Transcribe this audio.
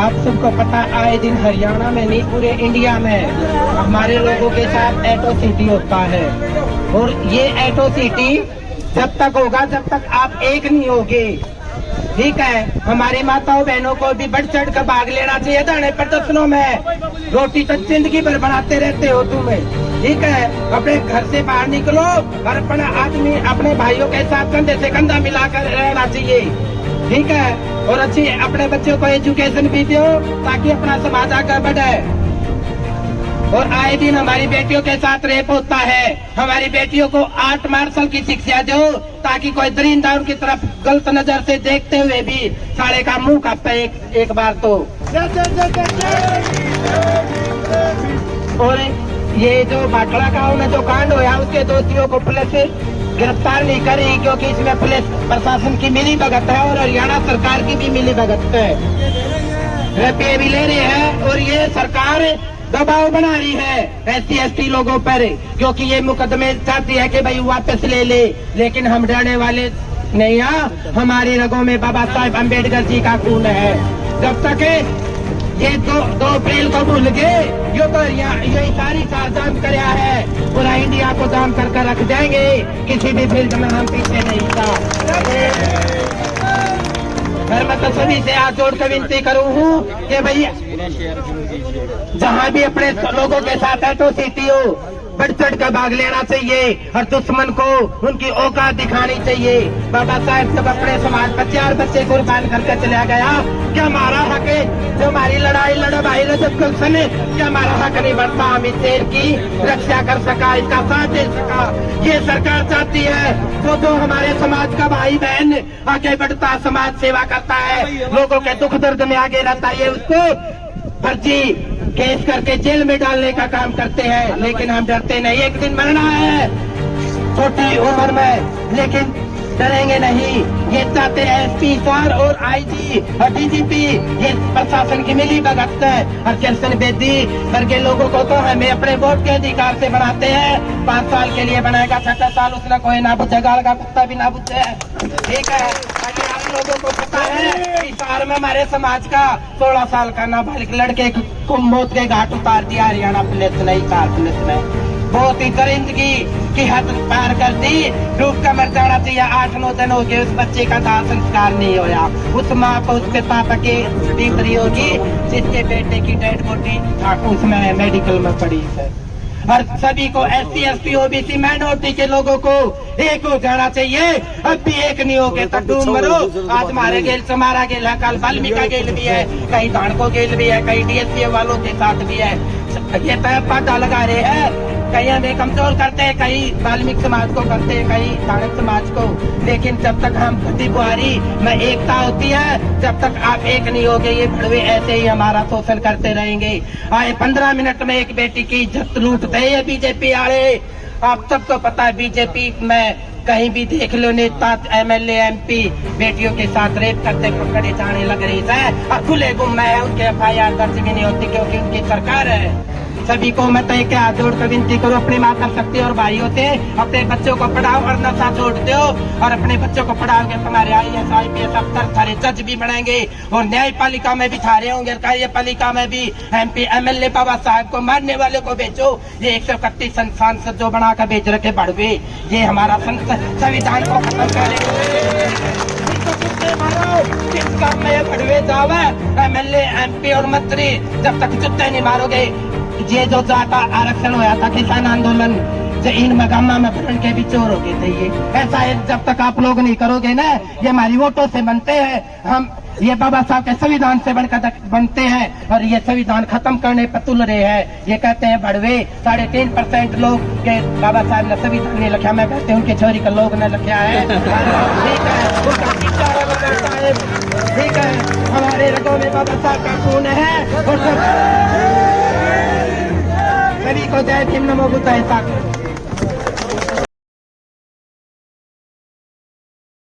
आप सबको पता, आए दिन हरियाणा में नहीं पूरे इंडिया में हमारे लोगों के साथ एट्रोसिटी होता है। और ये एट्रोसिटी जब तक होगा जब तक आप एक नहीं होगे, ठीक है। हमारी माताओं बहनों को भी बढ़ चढ़ कर भाग लेना चाहिए धरने प्रदर्शनों में। रोटी तो जिंदगी भर बनाते रहते हो तुम्हें, ठीक है। अपने घर से बाहर निकलो और अपना आदमी अपने भाइयों के साथ कंधे से कंधा मिलाकर रहना चाहिए, ठीक है। और अच्छी अपने बच्चों को एजुकेशन भी दो ताकि अपना समाज आगे बढ़े। और आए दिन हमारी बेटियों के साथ रेप होता है। हमारी बेटियों को 8 मार्शल की शिक्षा दो ताकि कोई दरिंदा उनकी तरफ गलत नजर से देखते हुए भी साले का मुंह कापे एक बार तो। और ये जो बाटला गांव में जो कांड हुआ उसके दोषियों को पुलिस गिरफ्तार नहीं करी क्योंकि इसमें पुलिस प्रशासन की मिली भगत है और हरियाणा सरकार की भी मिली भगत है। रुपये भी ले रहे हैं और ये सरकार दबाव बना रही है SC/ST लोगों पर, क्योंकि ये मुकदमे चाहती है कि भाई वापस ले ले। लेकिन हम डरने वाले नहीं हैं। हमारी रगों में बाबा साहेब अम्बेडकर जी का खून है। जब तक ये 2 अप्रैल को भूल गए, यो तो ये सारी जाम कराया है, पूरा इंडिया को जाम कर रख जाएंगे। किसी भी फील्ड में हम पीछे नहीं था। फिर मैं तो सभी से हाथ जोड़ कर विनती करूँ हूँ कि भाई जहाँ भी अपने लोगों के साथ एट्रोसिटी हो बढ़ चढ़ कर भाग लेना चाहिए और दुश्मन को उनकी औकात दिखानी चाहिए। बाबा साहेब जब अपने समाज पर 4 बच्चे कुर्बान करके चला गया, क्या हमारा हक है? जो हमारी लड़ाई लड़ा भाई रजत गुलशन, क्या हमारा हक नहीं बनता? हम इस देश की रक्षा कर सका, इसका साथ दे सका। ये सरकार चाहती है जो हमारे समाज का भाई बहन आगे बढ़ता, समाज सेवा करता है, लोगों के दुख दर्द में आगे रहता है, उसको फर्जी केस करके जेल में डालने का काम करते हैं। लेकिन हम डरते नहीं, एक दिन मरना है छोटी उम्र में, लेकिन डरेंगे नहीं। ये चाहते हैं SP सर और IG और DGP, ये प्रशासन की मिली भगत है। और कृष्ण बेदी वर्ग लोगों को तो हमें अपने वोट के अधिकार से बनाते हैं। 5 साल के लिए बनाएगा, 6 साल उसने कोई ना बुझेगा, का कुत्ता भी ना बुझे, ठीक है। अगर आप लोगों को पता है कि शहर में हमारे समाज का 16 साल का नाबालिग लड़के को मौत के घाट उतार दिया हरियाणा पुलिस ने, पुलिस ने बहुत ही दरिंदगी की हद पार कर दी। डूब कर मर जाना चाहिए। 8-9 दिन हो गए, उस बच्चे का दाह संस्कार नहीं होया। उस माँ को उसके पापा की डिलीवरी होगी जिसके बेटे की डेड बॉडी उसमें मेडिकल में पड़ी है। और सभी को SC/ST OBC माइनॉरिटी के लोगों को एक हो जाना चाहिए। अब भी एक नहीं हो गए तो डूब मरो। आज हमारे गेल से मारा गेल है, कल वाल्मीकि गेल भी है, कहीं धानको गेल भी है, कहीं DSP वालों के साथ भी है। ये तय पाटा लगा रहे हैं, कहीं हमें कमजोर करते हैं, कहीं वाल्मीकि समाज को करते हैं, कहीं धानक समाज को। लेकिन जब तक हम गति बुहारी में एकता होती है, जब तक आप एक नहीं होगे, ये भड़वे ऐसे ही हमारा शोषण करते रहेंगे। आए 15 मिनट में एक बेटी की इज्जत लूटते हैं BJP वाले। आप सबको पता है BJP में कहीं भी देख लो नेता MLA MP बेटियों के साथ रेप करते पकड़े जाने लग रही है और खुले गुम है, उनके FIR दर्ज भी नहीं होती क्योंकि उनकी सरकार है। सभी को मैं तय के हाथ जोड़ कर विनती करो, अपने माता शक्ति और भाई होते अपने बच्चों को पढ़ाओ और नशा छोड़ दो और अपने बच्चों को पढ़ाओगे तुम्हारे IAS IPS अफसर थारे जज भी बनेंगे और न्यायपालिका में भी थारे होंगे, कार्यपालिका में भी MP MLA बाबा साहब को मारने वाले को भेजो। ये 131 सांसद जो बना कर भेज रखे बढ़वे, ये हमारा संविधान को खत्म करेंगे। किस काम में ये बढ़वे जावे MLA MP और मंत्री जब तक जुत्ते नहीं मारोगे। ये जो जाता आरक्षण होया था किसान आंदोलन, इन मकामा में भरण के भी चोर हो गए थे। ये ऐसा है जब तक आप लोग नहीं करोगे ना, ये हमारी वोटों से बनते हैं, हम ये बाबा साहब के संविधान से बनकर बनते हैं और ये संविधान खत्म करने पर तुल रहे हैं। ये कहते हैं बढ़वे 3.5% लोग के बाबा साहब ने संविधान ने लिखा, मैं कहते हैं उनके छोरी का लोग ने लिखा है, ठीक है। ठीक है, हमारे रगों में बाबा साहब का खून है और सभी को जय भीम नमो बुद्धाय।